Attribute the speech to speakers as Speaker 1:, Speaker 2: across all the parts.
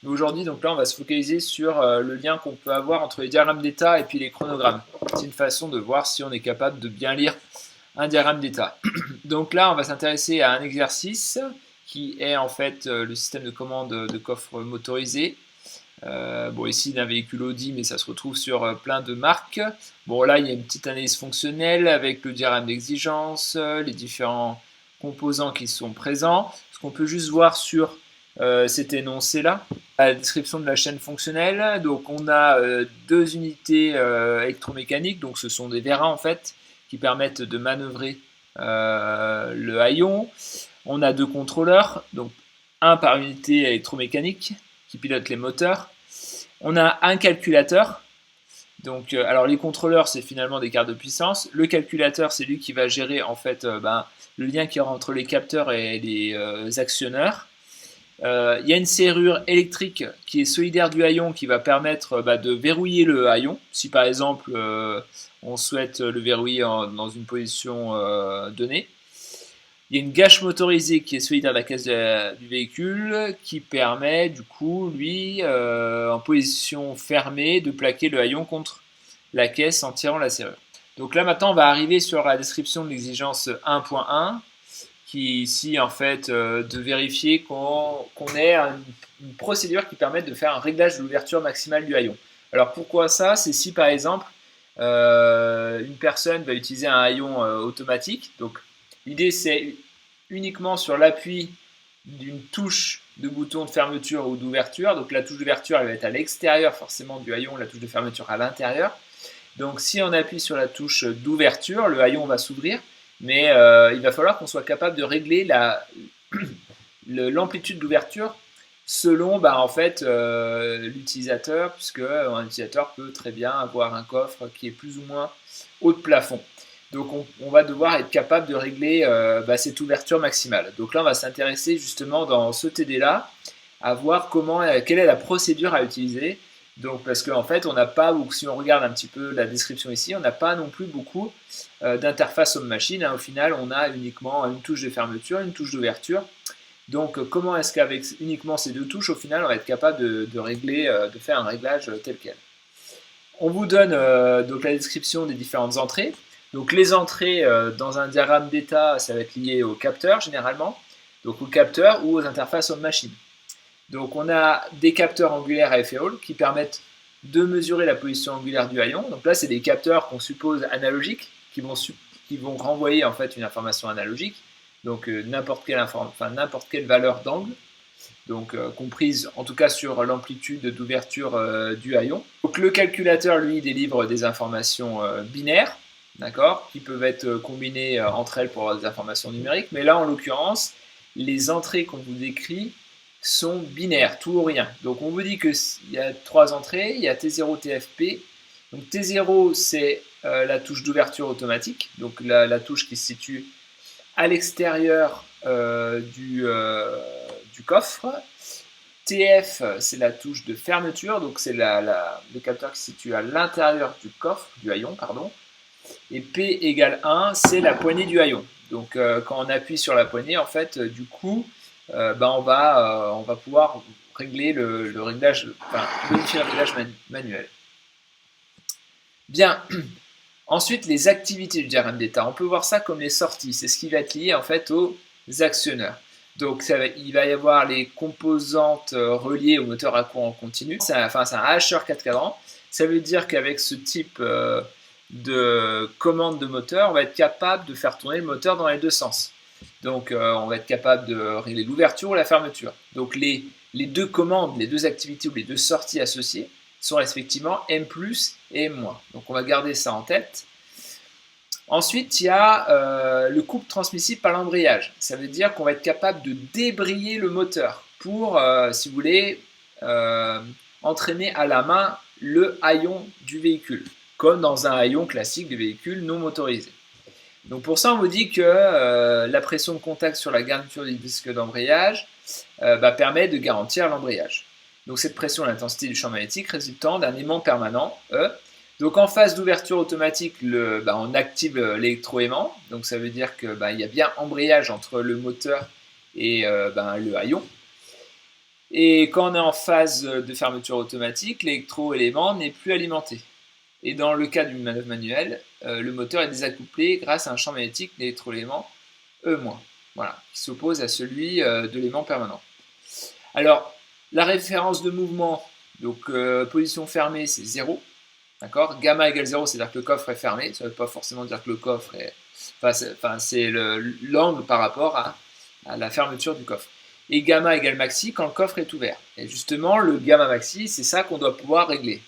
Speaker 1: Mais aujourd'hui, donc là, on va se focaliser sur le lien qu'on peut avoir entre les diagrammes d'état et puis les chronogrammes. C'est une façon de voir si on est capable de bien lire un diagramme d'état. Donc là, on va s'intéresser à un exercice qui est en fait le système de commande de coffre motorisé. Bon, ici d'un véhicule Audi, mais ça se retrouve sur plein de marques. Bon, là, il y a une petite analyse fonctionnelle avec le diagramme d'exigence, les différents composants qui sont présents. Ce qu'on peut juste voir sur cet énoncé-là, la description de la chaîne fonctionnelle. Donc, on a deux unités électromécaniques, donc ce sont des vérins en fait, qui permettent de manœuvrer le haillon. On a deux contrôleurs, donc un par unité électromécanique qui pilote les moteurs. On a un calculateur. Donc, alors les contrôleurs, c'est finalement des cartes de puissance. Le calculateur, c'est lui qui va gérer en fait le lien qu'il y aura entre les capteurs et les actionneurs. Il y a une serrure électrique qui est solidaire du haillon qui va permettre de verrouiller le haillon. Si par exemple on souhaite le verrouiller dans une position donnée. Il y a une gâche motorisée qui est solidaire de la caisse du véhicule qui permet du coup, lui, en position fermée, de plaquer le haillon contre la caisse en tirant la serrure. Donc là maintenant on va arriver sur la description de l'exigence 1.1 qui ici en fait de vérifier qu'on ait une procédure qui permette de faire un réglage de l'ouverture maximale du haillon. Alors pourquoi ça? C'est si par exemple une personne va utiliser un haillon automatique. Donc l'idée c'est uniquement sur l'appui d'une touche de bouton de fermeture ou d'ouverture. Donc la touche d'ouverture elle va être à l'extérieur forcément du haillon, la touche de fermeture à l'intérieur. Donc si on appuie sur la touche d'ouverture, le haillon va s'ouvrir, mais il va falloir qu'on soit capable de régler l'amplitude d'ouverture selon en fait, l'utilisateur, puisque un utilisateur peut très bien avoir un coffre qui est plus ou moins haut de plafond. Donc on va devoir être capable de régler cette ouverture maximale. Donc là on va s'intéresser justement dans ce TD-là à voir quelle est la procédure à utiliser. Donc parce qu'en fait on n'a pas, ou si on regarde un petit peu la description ici, on n'a pas non plus beaucoup d'interface homme-machine. Au final on a uniquement une touche de fermeture, une touche d'ouverture. Donc comment est-ce qu'avec uniquement ces deux touches, au final on va être capable de régler, de faire un réglage tel quel. On vous donne donc la description des différentes entrées. Donc les entrées dans un diagramme d'état, ça va être lié au capteur généralement, donc au capteur ou aux interfaces homme-machine. Donc on a des capteurs angulaires à effet Hall qui permettent de mesurer la position angulaire du haillon. Donc là c'est des capteurs qu'on suppose analogiques qui vont renvoyer en fait une information analogique, donc n'importe quelle valeur d'angle, donc comprise en tout cas sur l'amplitude d'ouverture du haillon. Donc le calculateur lui délivre des informations binaires, d'accord, qui peuvent être combinées entre elles pour avoir des informations numériques, mais là en l'occurrence les entrées qu'on vous décrit sont binaires, tout ou rien. Donc on vous dit qu'il y a trois entrées, il y a T0, TFP. Donc T0 c'est la touche d'ouverture automatique, donc la touche qui se situe à l'extérieur du coffre. TF c'est la touche de fermeture, donc c'est le capteur qui se situe à l'intérieur du coffre, du haillon, pardon. Et P égale 1, c'est la poignée du haillon. Donc quand on appuie sur la poignée, en fait, du coup, on va pouvoir régler le réglage, modifier le réglage manuel. Bien. Ensuite, les activités du diagramme d'état. On peut voir ça comme les sorties. C'est ce qui va être lié en fait aux actionneurs. Donc il va y avoir les composantes reliées au moteur à courant continu. C'est un hacheur 4 cadrans. Ça veut dire qu'avec ce type de commande de moteur, on va être capable de faire tourner le moteur dans les deux sens. Donc on va être capable de régler l'ouverture ou la fermeture. Donc les deux commandes, les deux activités ou les deux sorties associées sont respectivement M+, et M-. Donc on va garder ça en tête. Ensuite, il y a le couple transmissible par l'embrayage. Ça veut dire qu'on va être capable de débrayer le moteur pour, si vous voulez, entraîner à la main le haillon du véhicule, comme dans un haillon classique de véhicule non motorisé. Donc pour ça, on vous dit que la pression de contact sur la garniture du disque d'embrayage permet de garantir l'embrayage. Donc cette pression, l'intensité du champ magnétique résultant d'un aimant permanent, E. Donc en phase d'ouverture automatique, on active l'électroaimant. Donc ça veut dire qu'il y a bien embrayage entre le moteur et le haillon. Et quand on est en phase de fermeture automatique, l'électroélément n'est plus alimenté. Et dans le cas d'une manœuvre manuelle, le moteur est désaccouplé grâce à un champ magnétique d'électroélément E-, voilà, qui s'oppose à celui de l'élément permanent. Alors, la référence de mouvement, donc position fermée, c'est 0. D'accord. Gamma égale 0, c'est-à-dire que le coffre est fermé. Ça ne veut pas forcément dire que le coffre est... c'est l'angle par rapport à la fermeture du coffre. Et gamma égale maxi quand le coffre est ouvert. Et justement, le gamma maxi, c'est ça qu'on doit pouvoir régler.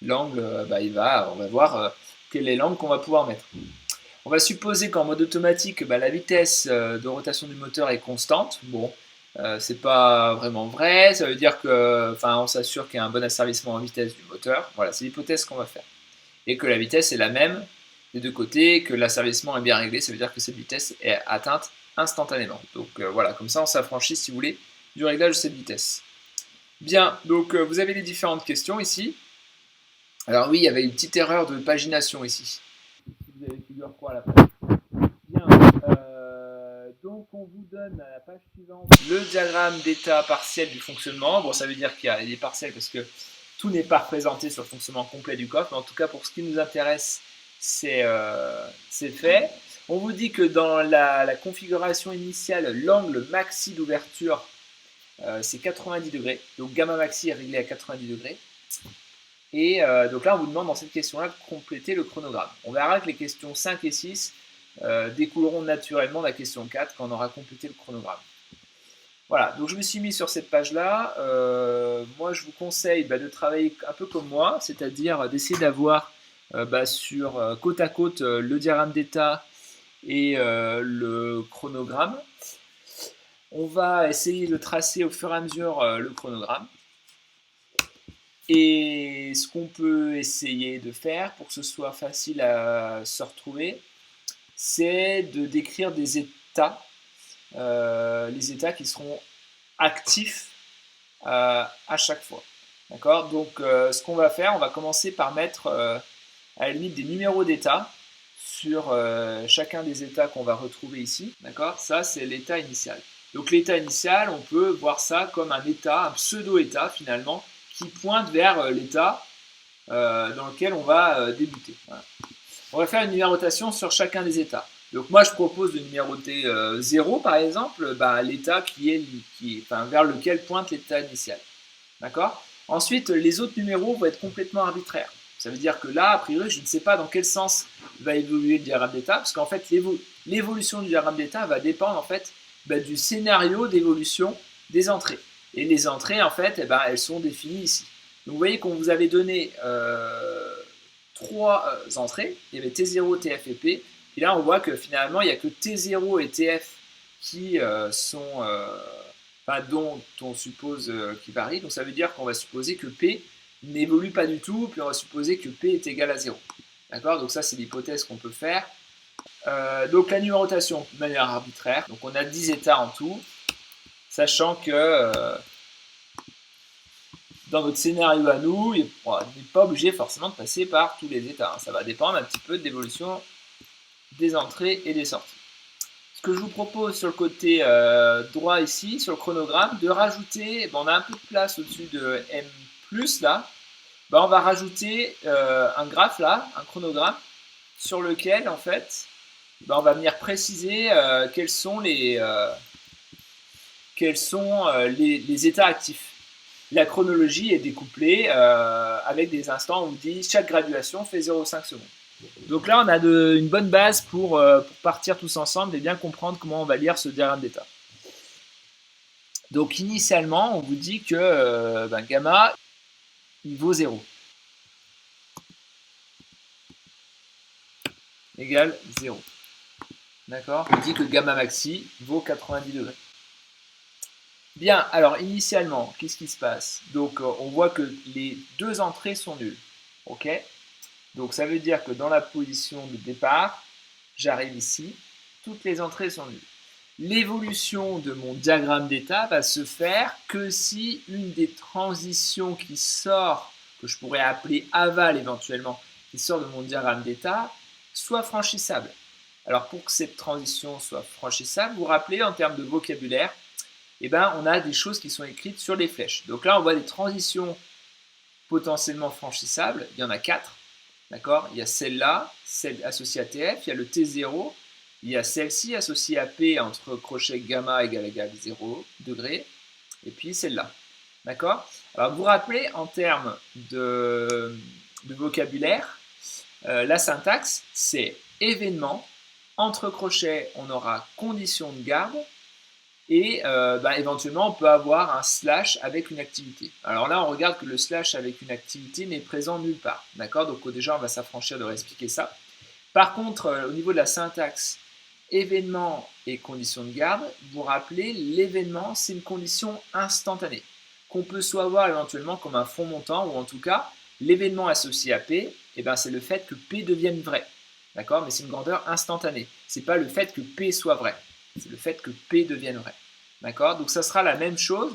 Speaker 1: L'angle, on va voir quel est l'angle qu'on va pouvoir mettre. On va supposer qu'en mode automatique, la vitesse de rotation du moteur est constante. Bon, c'est pas vraiment vrai. Ça veut dire que, on s'assure qu'il y a un bon asservissement en vitesse du moteur. Voilà, c'est l'hypothèse qu'on va faire. Et que la vitesse est la même des deux côtés, que l'asservissement est bien réglé. Ça veut dire que cette vitesse est atteinte instantanément. Donc voilà, comme ça on s'affranchit, si vous voulez, du réglage de cette vitesse. Bien, donc vous avez les différentes questions ici. Alors oui, il y avait une petite erreur de pagination ici. Vous avez figure quoi à la page. Bien, donc on vous donne à la page suivante le diagramme d'état partiel du fonctionnement. Bon, ça veut dire qu'il y a des partiels parce que tout n'est pas représenté sur le fonctionnement complet du coffre, mais en tout cas pour ce qui nous intéresse, c'est fait. On vous dit que dans la configuration initiale, l'angle maxi d'ouverture, c'est 90 degrés. Donc gamma maxi est réglé à 90 degrés. Et donc là, on vous demande dans cette question-là de compléter le chronogramme. On verra que les questions 5 et 6 découleront naturellement de la question 4 quand on aura complété le chronogramme. Voilà, donc je me suis mis sur cette page-là. Moi, je vous conseille de travailler un peu comme moi, c'est-à-dire d'essayer d'avoir sur côte à côte le diagramme d'état et le chronogramme. On va essayer de tracer au fur et à mesure le chronogramme. Et ce qu'on peut essayer de faire pour que ce soit facile à se retrouver, c'est de décrire des états, les états qui seront actifs à chaque fois. D'accord. Donc ce qu'on va faire, on va commencer par mettre à la limite des numéros d'état sur chacun des états qu'on va retrouver ici. D'accord. Ça, c'est l'état initial. Donc l'état initial, on peut voir ça comme un état, un pseudo-état finalement, qui pointe vers l'état dans lequel on va débuter. Voilà. On va faire une numérotation sur chacun des états. Donc moi je propose de numéroter 0 par exemple, l'état vers lequel pointe l'état initial. D'accord. Ensuite les autres numéros vont être complètement arbitraires. Ça veut dire que là, a priori, je ne sais pas dans quel sens va évoluer le diagramme d'état, parce qu'en fait l'évolution du diagramme d'état va dépendre en fait du scénario d'évolution des entrées. Et les entrées, en fait, elles sont définies ici. Donc vous voyez qu'on vous avait donné 3 entrées. Il y avait T0, TF et P. Et là, on voit que finalement, il n'y a que T0 et TF qui dont on suppose qu'ils varient. Donc ça veut dire qu'on va supposer que P n'évolue pas du tout, puis on va supposer que P est égal à 0. D'accord. Donc ça, c'est l'hypothèse qu'on peut faire. Donc la numérotation de manière arbitraire. Donc on a 10 états en tout, sachant que dans notre scénario à nous, on n'est pas obligé forcément de passer par tous les états. Ça va dépendre un petit peu de l'évolution des entrées et des sorties. Ce que je vous propose sur le côté droit ici, sur le chronogramme, de rajouter, on a un peu de place au-dessus de M+, là, on va rajouter un graphe là, un chronogramme, sur lequel en fait, on va venir préciser quels sont les états actifs. La chronologie est découplée avec des instants où on dit chaque graduation fait 0,5 secondes. Donc là, on a une bonne base pour partir tous ensemble et bien comprendre comment on va lire ce diagramme d'état. Donc initialement, on vous dit que gamma, il vaut 0. Égale 0. D'accord. On dit que gamma maxi vaut 90 degrés. Bien, alors initialement, qu'est-ce qui se passe? Donc on voit que les deux entrées sont nulles. Ok. Donc ça veut dire que dans la position de départ, j'arrive ici, toutes les entrées sont nulles. L'évolution de mon diagramme d'état va se faire que si une des transitions qui sort, que je pourrais appeler aval éventuellement, qui sort de mon diagramme d'état, soit franchissable. Alors pour que cette transition soit franchissable, vous vous rappelez en termes de vocabulaire, eh ben, on a des choses qui sont écrites sur les flèches. Donc là, on voit des transitions potentiellement franchissables. Il y en a 4. D'accord? Il y a celle-là, celle associée à TF, il y a le T0, il y a celle-ci associée à P entre crochet gamma égale 0 degré, et puis celle-là. D'accord? Alors, vous vous rappelez, en termes de vocabulaire, la syntaxe, c'est événement, entre crochets, on aura condition de garde, et éventuellement, on peut avoir un slash avec une activité. Alors là, on regarde que le slash avec une activité n'est présent nulle part. D'accord? Donc déjà, on va s'affranchir de réexpliquer ça. Par contre, au niveau de la syntaxe, événement et condition de garde, vous vous rappelez, l'événement, c'est une condition instantanée, qu'on peut soit voir éventuellement comme un fond montant, ou en tout cas, l'événement associé à P, c'est le fait que P devienne vrai. D'accord? Mais c'est une grandeur instantanée. Ce n'est pas le fait que P soit vrai. C'est le fait que P devienne vrai. D'accord? Donc ça sera la même chose.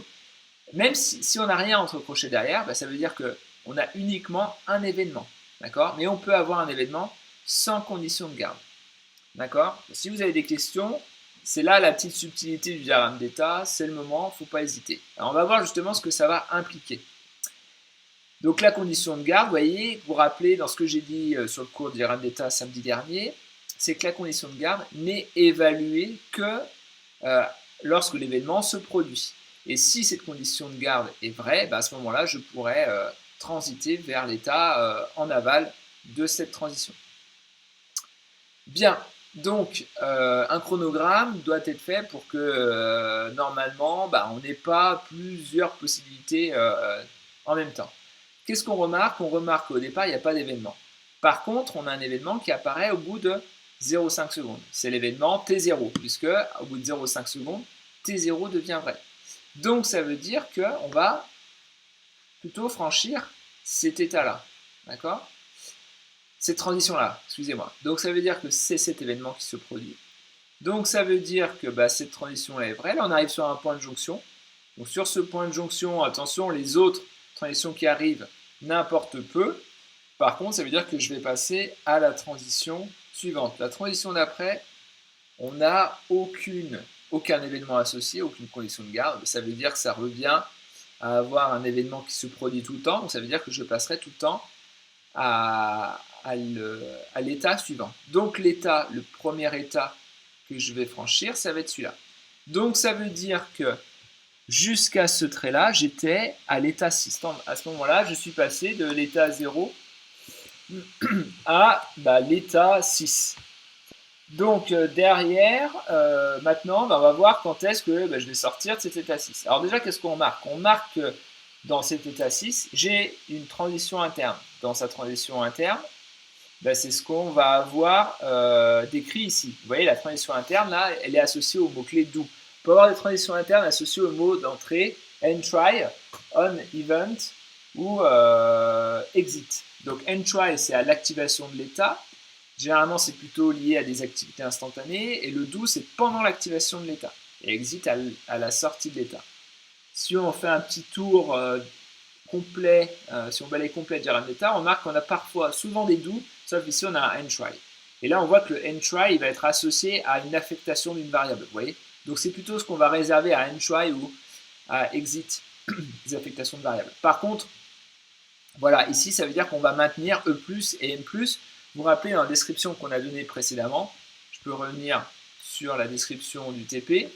Speaker 1: Même si on n'a rien entre crochets derrière, ça veut dire qu'on a uniquement un événement. D'accord? Mais on peut avoir un événement sans condition de garde. D'accord? Si vous avez des questions, c'est là la petite subtilité du diagramme d'état. C'est le moment, il ne faut pas hésiter. Alors on va voir justement ce que ça va impliquer. Donc la condition de garde, vous voyez, vous vous rappelez dans ce que j'ai dit sur le cours du diagramme d'état samedi dernier, c'est que la condition de garde n'est évaluée que lorsque l'événement se produit. Et si cette condition de garde est vraie, à ce moment-là, je pourrais transiter vers l'état en aval de cette transition. Bien, donc un chronogramme doit être fait pour que normalement, on n'ait pas plusieurs possibilités en même temps. Qu'est-ce qu'on remarque? On remarque qu'au départ, il n'y a pas d'événement. Par contre, on a un événement qui apparaît au bout de 0,5 secondes. C'est l'événement T0, puisque au bout de 0,5 secondes, T0 devient vrai. Donc ça veut dire qu'on va plutôt franchir cet état-là. D'accord? Cette transition-là, excusez-moi. Donc ça veut dire que c'est cet événement qui se produit. Donc ça veut dire que cette transition-là est vraie. Là, on arrive sur un point de jonction. Donc sur ce point de jonction, attention, les autres transitions qui arrivent n'importe peu. Par contre, ça veut dire que je vais passer à la transition suivante. La transition d'après, on n'a aucun événement associé, aucune condition de garde. Ça veut dire que ça revient à avoir un événement qui se produit tout le temps. Donc ça veut dire que je passerai tout le temps à l'état suivant. Donc l'état, le premier état que je vais franchir, ça va être celui-là. Donc ça veut dire que jusqu'à ce trait-là, j'étais à l'état 6. À ce moment-là, je suis passé de l'état 0 à l'état 6. Donc derrière, maintenant, on va voir quand est-ce que je vais sortir de cet état 6. Alors déjà, qu'est-ce qu'on marque? On marque que dans cet état 6, j'ai une transition interne. Dans sa transition interne, c'est ce qu'on va avoir décrit ici. Vous voyez, la transition interne, là, elle est associée au mot-clé do. On peut avoir des transitions internes associées au mot d'entrée entry, on event ou exit. Donc entry, c'est à l'activation de l'état. Généralement, c'est plutôt lié à des activités instantanées. Et le do, c'est pendant l'activation de l'état. Et exit à la sortie de l'état. Si on fait un petit tour complet, si on balaye complet le diagramme d'état, on remarque qu'on a parfois, souvent des do, sauf ici on a un entry. Et là, on voit que le entry il va être associé à une affectation d'une variable. Vous voyez? Donc c'est plutôt ce qu'on va réserver à entry ou à exit, des affectations de variables. Par contre, voilà, ici ça veut dire qu'on va maintenir E+, et M+. Vous vous rappelez dans la description qu'on a donnée précédemment, je peux revenir sur la description du TP.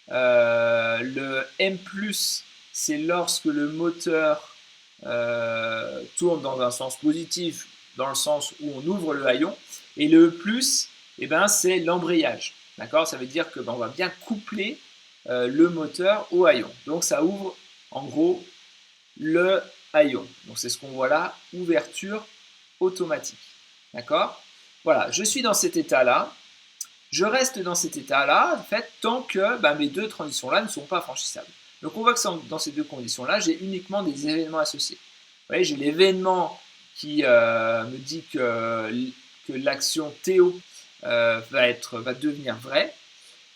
Speaker 1: Le M+, c'est lorsque le moteur tourne dans un sens positif, dans le sens où on ouvre le haillon. Et le E+, c'est l'embrayage. D'accord? Ça veut dire que on va bien coupler le moteur au haillon. Donc ça ouvre en gros le haillon. Donc c'est ce qu'on voit là, ouverture automatique. D'accord? Voilà, je suis dans cet état-là. Je reste dans cet état-là, en fait, tant que mes deux transitions-là ne sont pas franchissables. Donc on voit que dans ces deux conditions-là, j'ai uniquement des événements associés. Vous voyez, j'ai l'événement qui me dit que l'action TO va devenir vraie.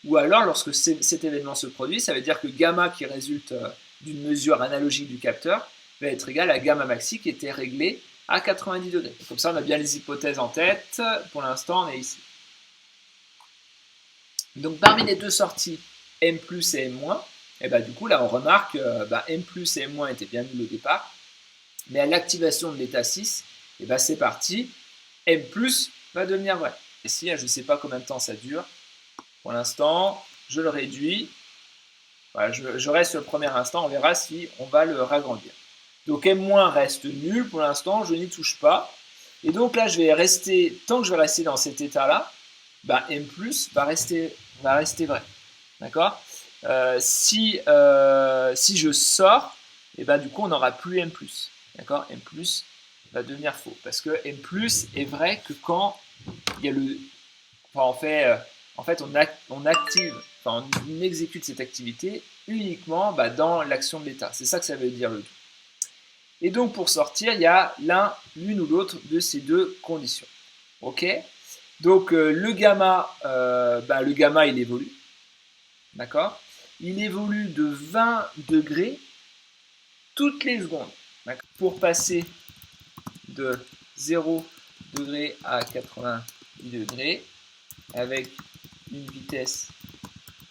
Speaker 1: Ou alors, lorsque cet événement se produit, ça veut dire que gamma qui résulte d'une mesure analogique du capteur va être égal à gamma maxi qui était réglé à 90 degrés. Comme ça, on a bien les hypothèses en tête. Pour l'instant, on est ici. Donc, parmi les deux sorties, M+ et M-, Et bah, du coup, là, on remarque que M plus et M- étaient bien nuls au départ. Mais à l'activation de l'état 6, et bah, c'est parti. M plus va devenir vrai. Ici, je ne sais pas combien de temps ça dure. Pour l'instant, je le réduis. Voilà, je reste sur le premier instant. On verra si on va le ragrandir. Donc M- reste nul pour l'instant. Je n'y touche pas. Et donc là, je vais rester, tant que je vais rester dans cet état-là, M plus va rester vrai. D'accord si je sors, et du coup, on n'aura plus M plus. D'accord M plus va devenir faux. Parce que M plus est vrai que quand il y a le. Enfin, en fait on active, enfin, on exécute cette activité uniquement dans l'action de l'état. C'est ça que ça veut dire le tout. Et donc, pour sortir, il y a l'une ou l'autre de ces deux conditions. Ok Donc, le gamma, il évolue. D'accord Il évolue de 20 degrés toutes les secondes. Pour passer de 0 degré à 90 degrés avec une vitesse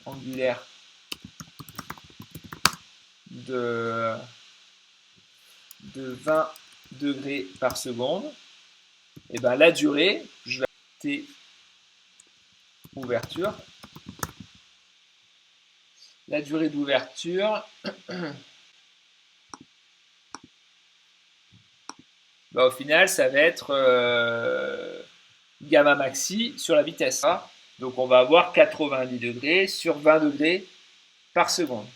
Speaker 1: angulaire de 20 degrés par seconde, et la durée, je vais T ouverture. La durée d'ouverture, au final, ça va être gamma maxi sur la vitesse. Donc on va avoir 90 degrés sur 20 degrés par seconde,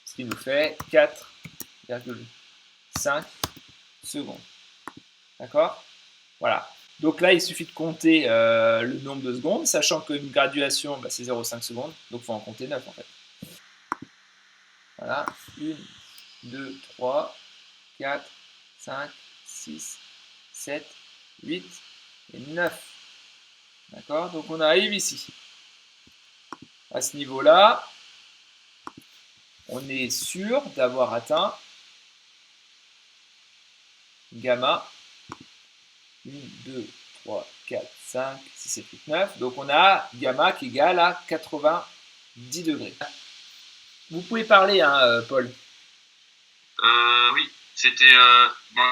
Speaker 1: ce qui nous fait 4,5 secondes. D'accord Voilà. Donc là, il suffit de compter le nombre de secondes, sachant qu'une graduation, c'est 0,5 secondes, donc il faut en compter 9 en fait. Voilà, 1, 2, 3, 4, 5, 6, 7, 8 et 9. D'accord? Donc on arrive ici. À ce niveau-là, on est sûr d'avoir atteint gamma 1, 2, 3, 4, 5, 6, 7, 8, 9. Donc on a gamma qui est égal à 90 degrés. Vous pouvez parler, hein, Paul.
Speaker 2: Oui, c'était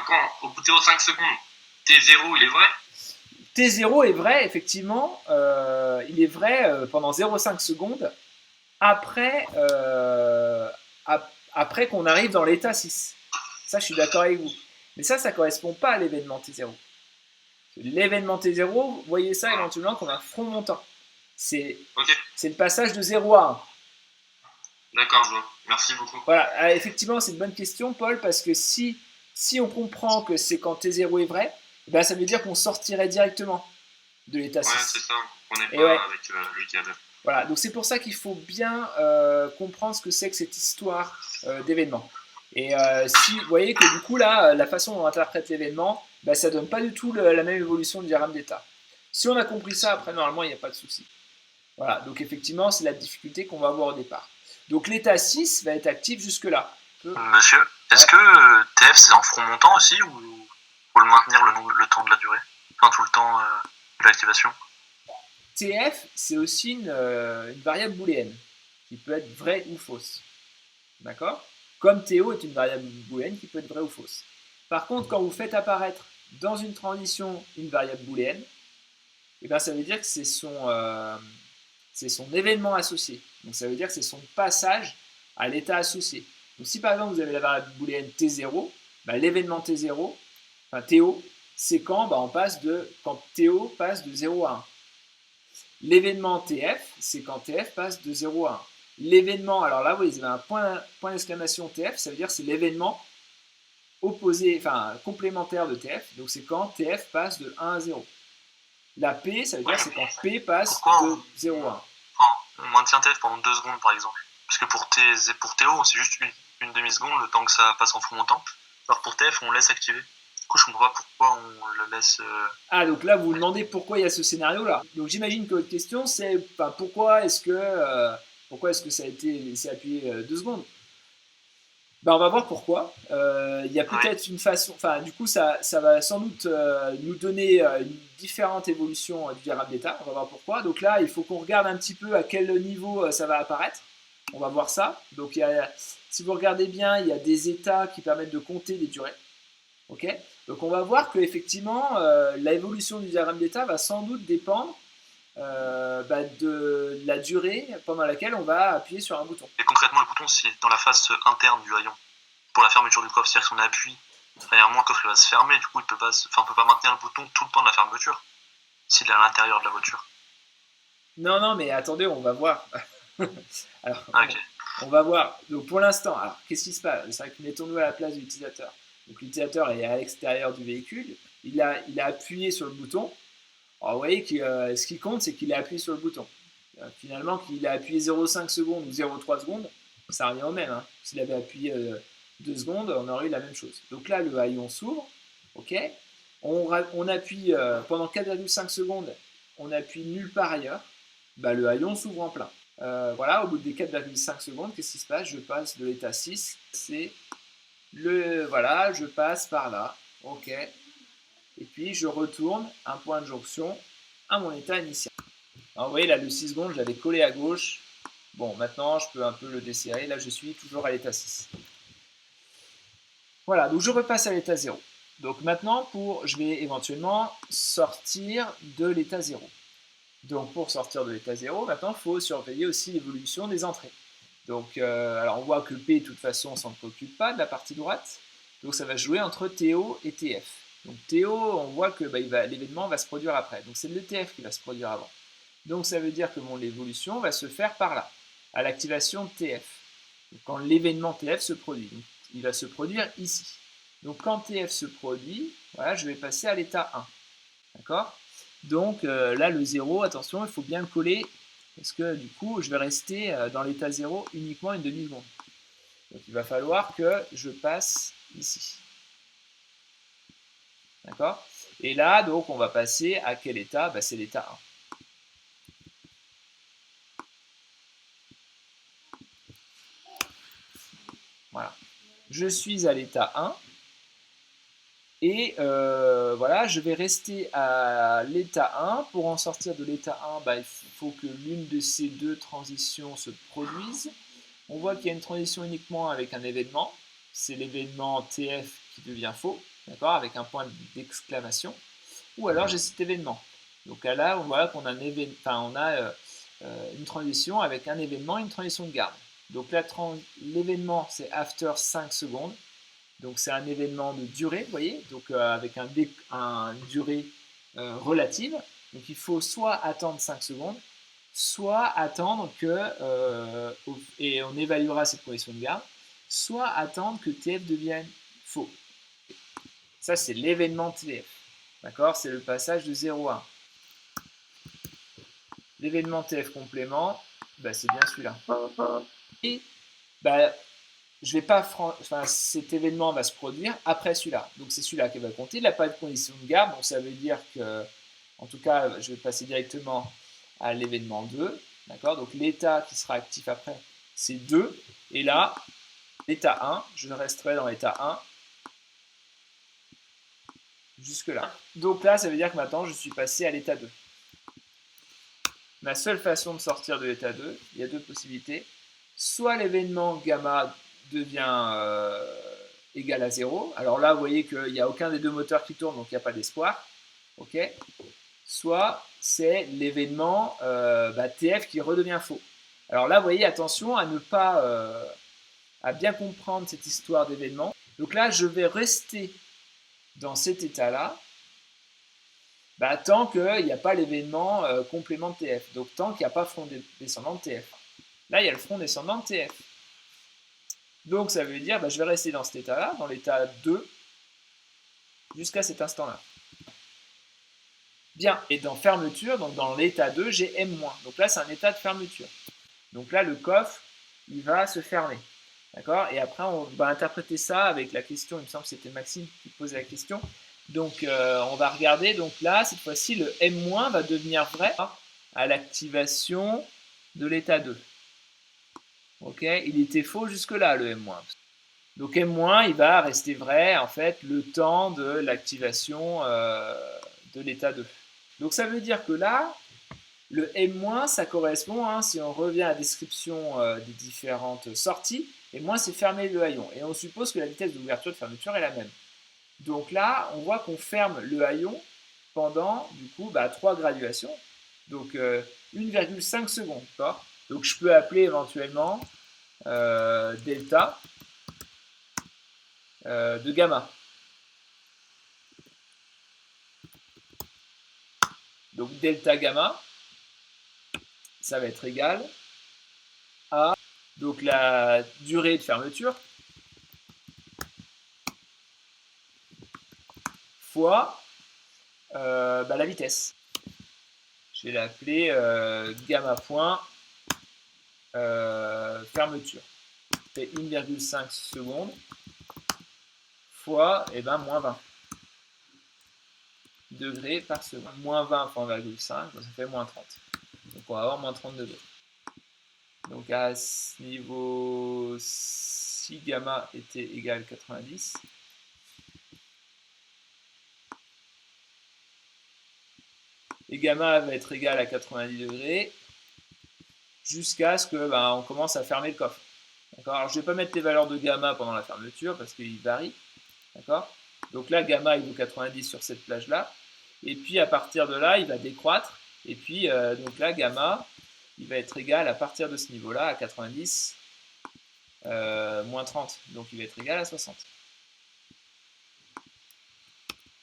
Speaker 2: quand au bout de 0,5 secondes, T0 il est vrai?
Speaker 1: T0 est vrai, effectivement. Il est vrai pendant 0,5 secondes après, après qu'on arrive dans l'état 6. Ça, je suis d'accord avec vous. Mais ça ne correspond pas à l'événement T0. L'événement T0, vous voyez ça éventuellement comme un front montant. C'est le passage de 0 à 1.
Speaker 2: D'accord, je vois. Merci beaucoup.
Speaker 1: Voilà, effectivement, c'est une bonne question, Paul, parce que si on comprend que c'est quand T0 est vrai, ça veut dire qu'on sortirait directement de l'état 6.
Speaker 2: Ouais, c'est ça. On n'est pas avec le câble.
Speaker 1: Voilà, donc c'est pour ça qu'il faut bien comprendre ce que c'est que cette histoire d'événement. Et si vous voyez que du coup là, la façon dont on interprète l'événement, ça donne pas du tout la même évolution du diagramme d'état. Si on a compris ça, après normalement il n'y a pas de souci. Voilà, donc effectivement c'est la difficulté qu'on va avoir au départ. Donc l'état 6 va être actif jusque là.
Speaker 2: Monsieur, est-ce que TF c'est en front montant aussi ou faut le maintenir le temps de la durée? Enfin tout le temps de l'activation?
Speaker 1: TF c'est aussi une variable booléenne qui peut être vraie ou fausse. D'accord? Comme Théo est une variable booléenne qui peut être vraie ou fausse. Par contre, quand vous faites apparaître dans une transition une variable booléenne, ça veut dire que c'est son événement associé. Donc ça veut dire que c'est son passage à l'état associé. Donc si par exemple vous avez la variable booléenne T0, l'événement T0, enfin Théo, c'est quand quand Théo passe de 0 à 1. L'événement TF, c'est quand TF passe de 0 à 1. L'événement, alors là, vous voyez, vous avez un point d'exclamation TF, ça veut dire que c'est l'événement opposé, enfin complémentaire de TF, donc c'est quand TF passe de 1 à 0. La P, ça veut dire que c'est quand P passe de 0 à 1.
Speaker 2: On maintient TF pendant 2 secondes par exemple. Parce que pour Théo, c'est juste une demi-seconde le temps que ça passe en front montant. Alors pour TF, on laisse activer. Du coup, je comprends pas pourquoi on le laisse.
Speaker 1: Ah, donc là, vous vous demandez pourquoi il y a ce scénario-là. Donc j'imagine que votre question, c'est pourquoi est-ce que ça a été laissé appuyer 2 secondes. On va voir pourquoi. Il y a peut-être une façon. Enfin, du coup, ça va sans doute nous donner une différente évolution du diagramme d'état. On va voir pourquoi. Donc là, il faut qu'on regarde un petit peu à quel niveau ça va apparaître. On va voir ça. Donc, si vous regardez bien, il y a des états qui permettent de compter les durées. Ok. Donc, on va voir qu'effectivement, l'évolution du diagramme d'état va sans doute dépendre de la durée pendant laquelle on va appuyer sur un bouton.
Speaker 2: Et concrètement, le bouton, c'est dans la face interne du haillon. Pour la fermeture du coffre, c'est-à-dire que si on appuie, premièrement, le coffre il va se fermer, du coup, on peut pas maintenir le bouton tout le temps de la fermeture, s'il est à l'intérieur de la voiture.
Speaker 1: Non, mais attendez, on va voir. Alors,
Speaker 2: okay.
Speaker 1: on va voir. Donc, pour l'instant, alors, qu'est-ce qui se passe? C'est vrai que mettons-nous à la place de l'utilisateur. Donc, l'utilisateur est à l'extérieur du véhicule. Il a appuyé sur le bouton. Alors, vous voyez que ce qui compte, c'est qu'il a appuyé sur le bouton. Finalement, qu'il a appuyé 0,5 secondes ou 0,3 secondes, ça revient au même. Hein. S'il avait appuyé 2 secondes, on aurait eu la même chose. Donc là, le haillon s'ouvre. Ok. On appuie pendant 4,5 secondes, on appuie nulle part ailleurs. Le haillon s'ouvre en plein. Voilà, au bout des 4,5 secondes, qu'est-ce qui se passe? Je passe de l'état 6. Voilà, je passe par là. Ok. Et puis je retourne un point de jonction à mon état initial. Alors, vous voyez là, le 6 secondes, je l'avais collé à gauche. Bon, maintenant je peux un peu le desserrer. Là, je suis toujours à l'état 6. Voilà, donc je repasse à l'état 0. Donc maintenant, je vais éventuellement sortir de l'état 0. Donc pour sortir de l'état 0, maintenant il faut surveiller aussi l'évolution des entrées. Donc alors on voit que P de toute façon on s'en préoccupe pas de la partie droite. Donc ça va jouer entre TO et TF. Donc TO, on voit que l'événement va se produire après. Donc c'est le TF qui va se produire avant. Donc ça veut dire que l'évolution va se faire par là, à l'activation de TF. Donc, quand l'événement TF se produit. Donc, il va se produire ici. Donc quand TF se produit, voilà, je vais passer à l'état 1. D'accord? Donc là, le 0, attention, il faut bien le coller, parce que du coup, je vais rester dans l'état 0 uniquement une demi-seconde. Donc il va falloir que je passe ici. D'accord? Et là, donc, on va passer à quel état? C'est l'état 1. Voilà. Je suis à l'état 1. Et voilà, je vais rester à l'état 1. Pour en sortir de l'état 1, il faut que l'une de ces deux transitions se produise. On voit qu'il y a une transition uniquement avec un événement. C'est l'événement TF qui devient faux, d'accord, avec un point d'exclamation. Ou alors j'ai cet événement. Donc là, on voit qu'on a, une transition avec un événement et une transition de garde. Donc l'événement, c'est after 5 secondes. Donc c'est un événement de durée, vous voyez, donc avec une durée relative. Donc il faut soit attendre 5 secondes, soit attendre et on évaluera cette position de garde, soit attendre que TF devienne faux. Ça c'est l'événement TF, d'accord? C'est le passage de 0 à 1. L'événement TF complément, c'est bien celui-là. Et je vais pas cet événement va se produire après celui-là. Donc c'est celui-là qui va compter. Il n'a pas de condition de garde, donc ça veut dire que, en tout cas, je vais passer directement à l'événement 2. D'accord? Donc l'état qui sera actif après, c'est 2. Et là, l'état 1, je resterai dans l'état 1 jusque là. Donc là, ça veut dire que maintenant, je suis passé à l'état 2. Ma seule façon de sortir de l'état 2, il y a deux possibilités. Soit l'événement gamma devient égal à 0. Alors là, vous voyez qu'il n'y a aucun des deux moteurs qui tourne, donc il n'y a pas d'espoir. Ok. Soit c'est l'événement TF qui redevient faux. Alors là, vous voyez, attention à ne pas à bien comprendre cette histoire d'événement. Donc là, je vais rester dans cet état-là tant qu'il n'y a pas l'événement complément de TF. Donc tant qu'il n'y a pas front descendant de TF. Là, il y a le front descendant de TF. Donc ça veut dire je vais rester dans cet état-là, dans l'état 2, jusqu'à cet instant-là. Bien, et dans fermeture, donc dans l'état 2, j'ai M-. Donc là, c'est un état de fermeture. Donc là, le coffre, il va se fermer. D'accord? Et après, on va interpréter ça avec la question, il me semble que c'était Maxime qui posait la question. Donc on va regarder, donc là, cette fois-ci, le M- va devenir vrai à l'activation de l'état 2. Ok, il était faux jusque-là, le M-. Donc M-, il va rester vrai, en fait, le temps de l'activation de l'état 2. Donc ça veut dire que là, Le M-, ça correspond, hein, si on revient à la description des différentes sorties, et moins c'est fermer le haillon. Et on suppose que la vitesse d'ouverture et de fermeture est la même. Donc là, on voit qu'on ferme le haillon pendant, du coup, 3 graduations. Donc 1,5 secondes. Donc je peux appeler éventuellement delta de gamma. Donc delta gamma, ça va être égal à donc la durée de fermeture fois la vitesse. Je vais l'appeler gamma point fermeture. C'est 1,5 secondes fois moins 20 degrés par seconde. Moins 20 fois 1,5, ça fait moins 30. Donc on va avoir moins 30 degrés. Donc à ce niveau, si gamma était égal à 90, et gamma va être égal à 90 degrés jusqu'à ce que on commence à fermer le coffre. Alors je ne vais pas mettre les valeurs de gamma pendant la fermeture parce qu'il varie. D'accord. Donc là, gamma, il vaut 90 sur cette plage-là. Et puis, à partir de là, il va décroître. Et puis, donc là, gamma, il va être égal à partir de ce niveau-là, à 90, moins 30. Donc, il va être égal à 60.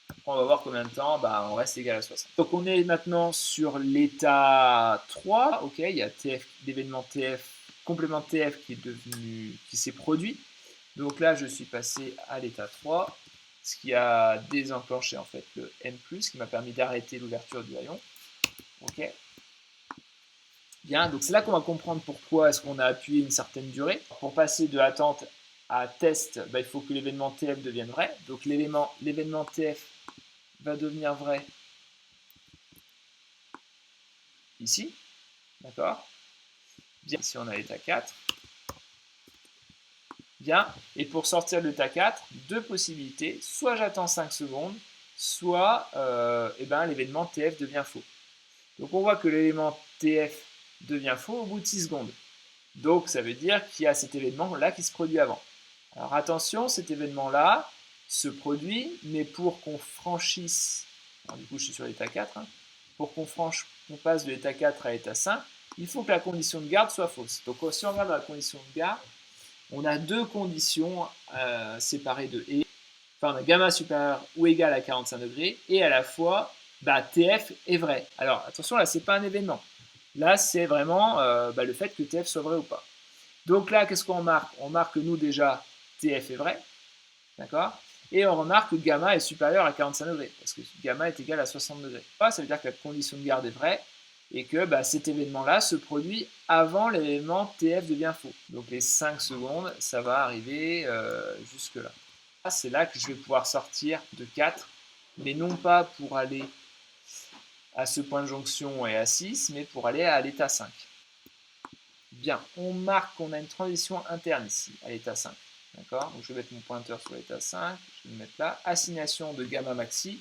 Speaker 1: Après, on va voir combien de temps on reste égal à 60. Donc, on est maintenant sur l'état 3. OK, il y a TF, l'événement TF, complément TF qui s'est produit. Donc là, je suis passé à l'état 3, ce qui a désenclenché en fait le M+, qui m'a permis d'arrêter l'ouverture du haillon. Ok. Bien, donc c'est là qu'on va comprendre pourquoi est-ce qu'on a appuyé une certaine durée. Pour passer de attente à test, il faut que l'événement TF devienne vrai. Donc l'événement TF va devenir vrai ici. D'accord. Bien, ici on a l'état 4. Bien, et pour sortir de l'état 4, deux possibilités, soit j'attends 5 secondes, soit l'événement TF devient faux. Donc on voit que l'élément TF devient faux au bout de 6 secondes. Donc ça veut dire qu'il y a cet événement-là qui se produit avant. Alors attention, cet événement-là se produit, mais pour qu'on franchisse, alors du coup je suis sur l'état 4, pour qu'on passe de l'état 4 à l'état 5, il faut que la condition de garde soit fausse. Donc si on regarde la condition de garde, on a deux conditions séparées de et. Enfin, on a gamma supérieur ou égal à 45 degrés et à la fois TF est vrai. Alors attention, là, ce n'est pas un événement. Là, c'est vraiment le fait que TF soit vrai ou pas. Donc là, qu'est-ce qu'on marque? On marque que nous, déjà, TF est vrai. D'accord. Et on remarque que gamma est supérieur à 45 degrés, parce que gamma est égal à 60 degrés. Ça veut dire que la condition de garde est vraie, et que cet événement-là se produit avant l'événement TF devient faux. Donc les 5 secondes, ça va arriver jusque-là. C'est là que je vais pouvoir sortir de 4, mais non pas pour aller à ce point de jonction et à 6, mais pour aller à l'état 5. Bien, on marque qu'on a une transition interne ici, à l'état 5. D'accord. Donc je vais mettre mon pointeur sur l'état 5, je vais le mettre là. Assignation de gamma maxi.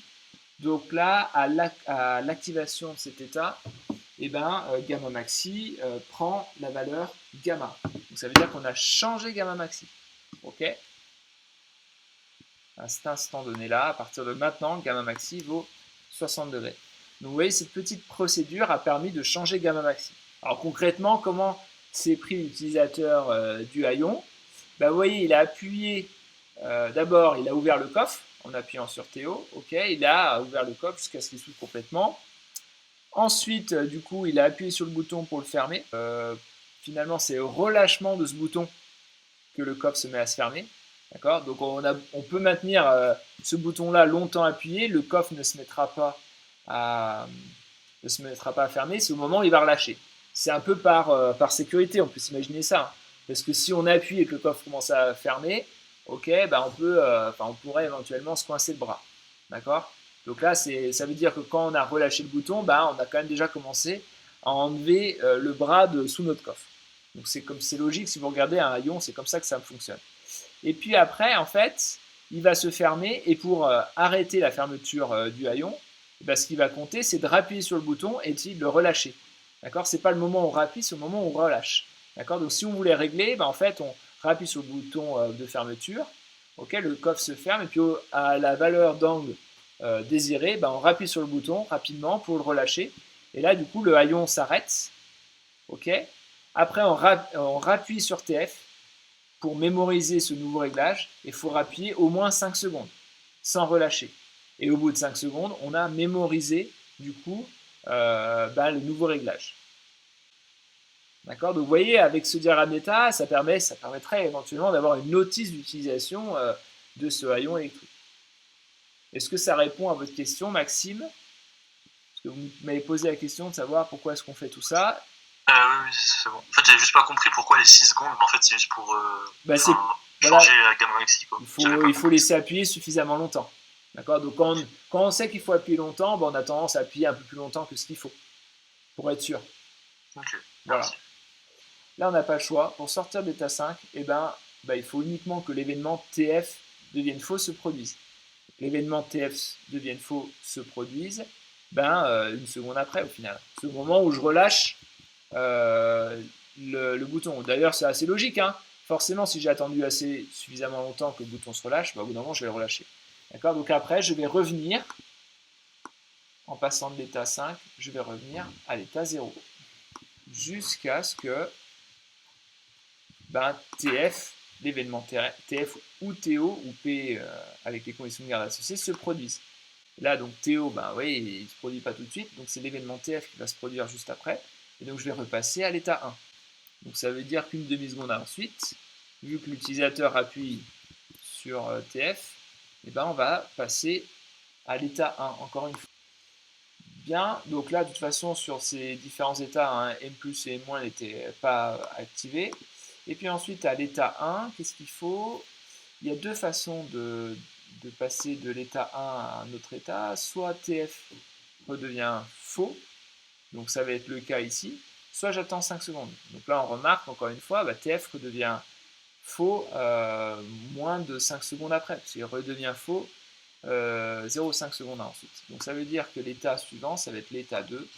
Speaker 1: Donc là, à l'activation de cet état, gamma maxi prend la valeur gamma. Donc ça veut dire qu'on a changé gamma maxi. Ok. À cet instant donné là, à partir de maintenant, gamma maxi vaut 60 degrés. Donc vous voyez, cette petite procédure a permis de changer gamma maxi. Alors concrètement, comment s'est pris l'utilisateur du haillon? Vous voyez, il a appuyé, d'abord il a ouvert le coffre en appuyant sur Théo, ok, il a ouvert le coffre jusqu'à ce qu'il s'ouvre complètement. Ensuite, du coup, il a appuyé sur le bouton pour le fermer. Finalement, c'est au relâchement de ce bouton que le coffre se met à se fermer. D'accord. Donc on peut maintenir ce bouton-là longtemps appuyé, le coffre ne se mettra pas à fermer, c'est au moment où il va relâcher. C'est un peu par sécurité, on peut s'imaginer ça. Parce que si on appuie et que le coffre commence à fermer, ok, on pourrait éventuellement se coincer le bras. D'accord. Donc là, ça veut dire que quand on a relâché le bouton, on a quand même déjà commencé à enlever le bras sous notre coffre. Donc c'est logique, si vous regardez un haillon, c'est comme ça que ça fonctionne. Et puis après, en fait, il va se fermer et pour arrêter la fermeture du haillon, ce qu'il va compter, c'est de rappuyer sur le bouton et de le relâcher. D'accord? Ce n'est pas le moment où on rappuie, c'est au moment où on relâche. D'accord? Donc si on voulait régler, en fait, on rappuie sur le bouton de fermeture. Ok, le coffre se ferme et puis à la valeur d'angle désirée, on rappuie sur le bouton rapidement pour le relâcher. Et là, du coup, le haillon s'arrête. Ok. Après, on rappuie sur TF pour mémoriser ce nouveau réglage. Il faut rappuyer au moins 5 secondes sans relâcher. Et au bout de 5 secondes, on a mémorisé du coup le nouveau réglage. D'accord? Donc vous voyez, avec ce diagramme d'état, ça permettrait éventuellement d'avoir une notice d'utilisation de ce haillon électrique. Est-ce que ça répond à votre question, Maxime? Parce que vous m'avez posé la question de savoir pourquoi est-ce qu'on fait tout ça.
Speaker 2: Oui, c'est bon. En fait, j'avais juste pas compris pourquoi les 6 secondes, mais en fait, c'est juste pour changer la gamme maxi. Quoi.
Speaker 1: Il faut laisser appuyer suffisamment longtemps. D'accord? Donc quand on sait qu'il faut appuyer longtemps, on a tendance à appuyer un peu plus longtemps que ce qu'il faut, pour être sûr.
Speaker 2: Ok,
Speaker 1: voilà.
Speaker 2: Merci.
Speaker 1: Là, on n'a pas le choix. Pour sortir d'état 5, il faut uniquement que l'événement TF devienne faux se produise. L'événement TF devienne faux se produise une seconde après, au final. C'est au moment où je relâche le bouton. D'ailleurs, c'est assez logique. Hein. Forcément, si j'ai attendu suffisamment longtemps que le bouton se relâche, au bout d'un moment, je vais le relâcher. D'accord? Donc après, je vais revenir, en passant de l'état 5, je vais revenir à l'état 0. Jusqu'à ce que TF, l'événement TF ou TO ou P avec les conditions de garde associées se produisent. Là, donc TO, il ne se produit pas tout de suite, donc c'est l'événement TF qui va se produire juste après. Et donc je vais repasser à l'état 1. Donc ça veut dire qu'une demi-seconde ensuite, vu que l'utilisateur appuie sur TF, on va passer à l'état 1, encore une fois. Bien, donc là, de toute façon, sur ces différents états, M+, et M- n'étaient pas activés. Et puis ensuite, à l'état 1, qu'est-ce qu'il faut? Il y a deux façons de passer de l'état 1 à un autre état. Soit TF redevient faux, donc ça va être le cas ici, soit j'attends 5 secondes. Donc là, on remarque encore une fois, TF redevient faux moins de 5 secondes après, parce qu'il redevient faux 0,5 secondes ensuite. Donc ça veut dire que l'état suivant, ça va être l'état 2.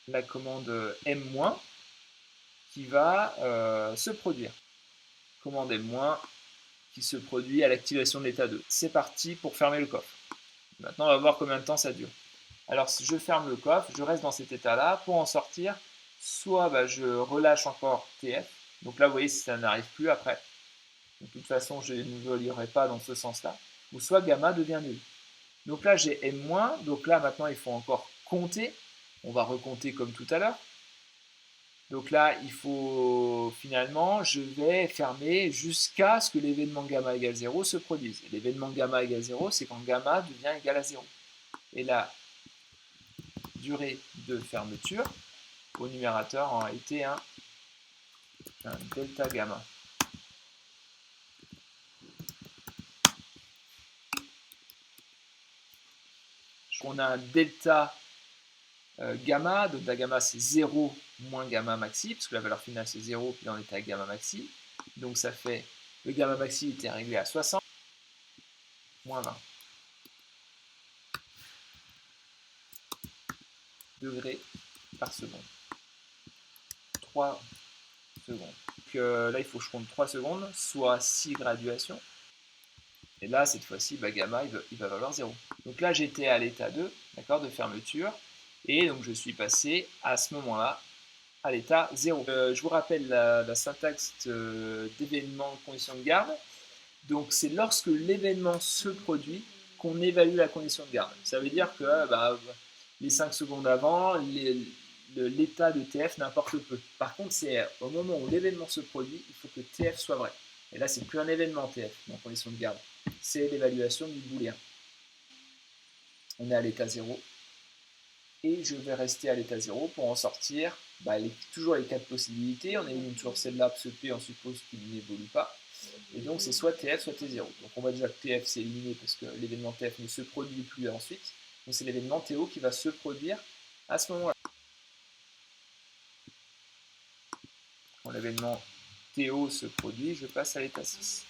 Speaker 1: La commande M- qui va se produire. Commande M- qui se produit à l'activation de l'état 2. C'est parti pour fermer le coffre. Maintenant, on va voir combien de temps ça dure. Alors, si je ferme le coffre, je reste dans cet état-là. Pour en sortir, soit je relâche encore TF. Donc là, vous voyez, si ça n'arrive plus après, de toute façon, je ne lirai pas dans ce sens-là. Ou soit gamma devient nul. Donc là, j'ai M-, donc là, maintenant, il faut encore compter. On va recompter comme tout à l'heure. Donc là, il faut finalement, je vais fermer jusqu'à ce que l'événement gamma égale 0 se produise. L'événement gamma égale 0, c'est quand gamma devient égal à 0. Et la durée de fermeture au numérateur en réalité un delta gamma. On a un delta gamma, delta gamma c'est 0 moins gamma maxi, parce que la valeur finale c'est 0, puis là on était à gamma maxi. Donc ça fait, le gamma maxi était réglé à 60, moins 20 degrés par seconde. 3 secondes. Donc là il faut que je compte 3 secondes, soit 6 graduations. Et là, cette fois-ci, gamma, il va valoir 0. Donc là, j'étais à l'état 2, d'accord, de fermeture. Et donc, je suis passé à ce moment-là à l'état 0. Je vous rappelle la syntaxe d'événement de condition de garde. Donc, c'est lorsque l'événement se produit qu'on évalue la condition de garde. Ça veut dire que les 5 secondes avant, l'état de TF n'importe peu. Par contre, c'est au moment où l'événement se produit, il faut que TF soit vrai. Et là, c'est plus un événement TF en condition de garde. C'est l'évaluation du booléen. On est à l'état 0. Et je vais rester à l'état 0 pour en sortir toujours les 4 possibilités. On élimine toujours celle-là, parce que P, on suppose qu'il n'évolue pas. Et donc, c'est soit TF, soit T0. Donc, on voit déjà que TF, c'est éliminé parce que l'événement TF ne se produit plus ensuite. Donc, c'est l'événement TO qui va se produire à ce moment-là. Quand l'événement TO se produit, je passe à l'état 6.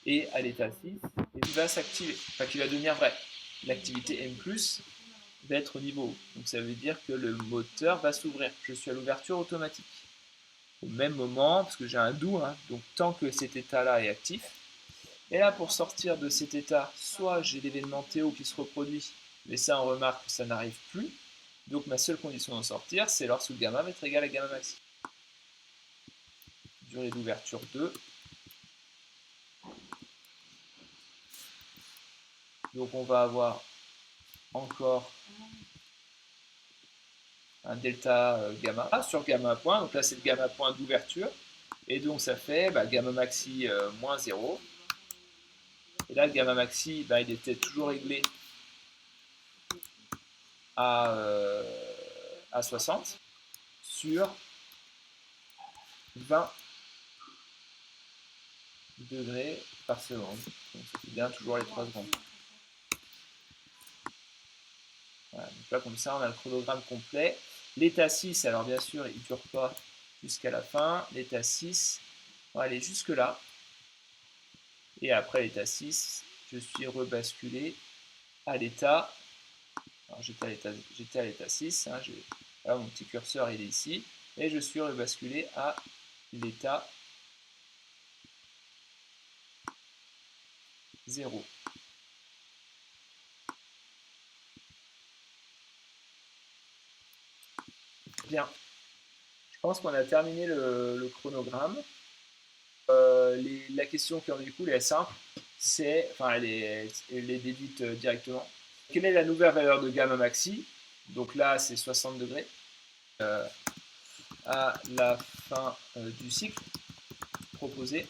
Speaker 1: Et à l'état 6, il va s'activer, qui va devenir vrai. L'activité M+, va être au niveau haut. Donc ça veut dire que le moteur va s'ouvrir. Je suis à l'ouverture automatique. Au même moment, parce que j'ai un do, hein, donc tant que cet état-là est actif. Et là, pour sortir de cet état, soit j'ai l'événement Théo qui se reproduit, mais ça on remarque que ça n'arrive plus. Donc ma seule condition d'en sortir, c'est lorsque gamma va être égal à gamma maxi. Durée d'ouverture 2. Donc on va avoir encore un delta gamma sur gamma point. Donc là c'est le gamma point d'ouverture. Et donc ça fait gamma maxi moins 0. Et là le gamma maxi, il était toujours réglé à 60 sur 20 degrés par seconde. Donc ça fait bien toujours les 3 secondes. Voilà, donc là comme ça on a le chronogramme complet. L'état 6, alors bien sûr il ne dure pas jusqu'à la fin. L'état 6, on va aller jusque là. Et après l'état 6, je suis rebasculé à l'état. Alors j'étais à l'état 6. Hein, là, mon petit curseur il est ici. Et je suis rebasculé à l'état 0. Bien. Je pense qu'on a terminé le chronogramme. La question qui en découle est simple. Elle est déduite directement. Quelle est la nouvelle valeur de gamma maxi? Donc là, c'est 60 degrés à la fin du cycle proposé.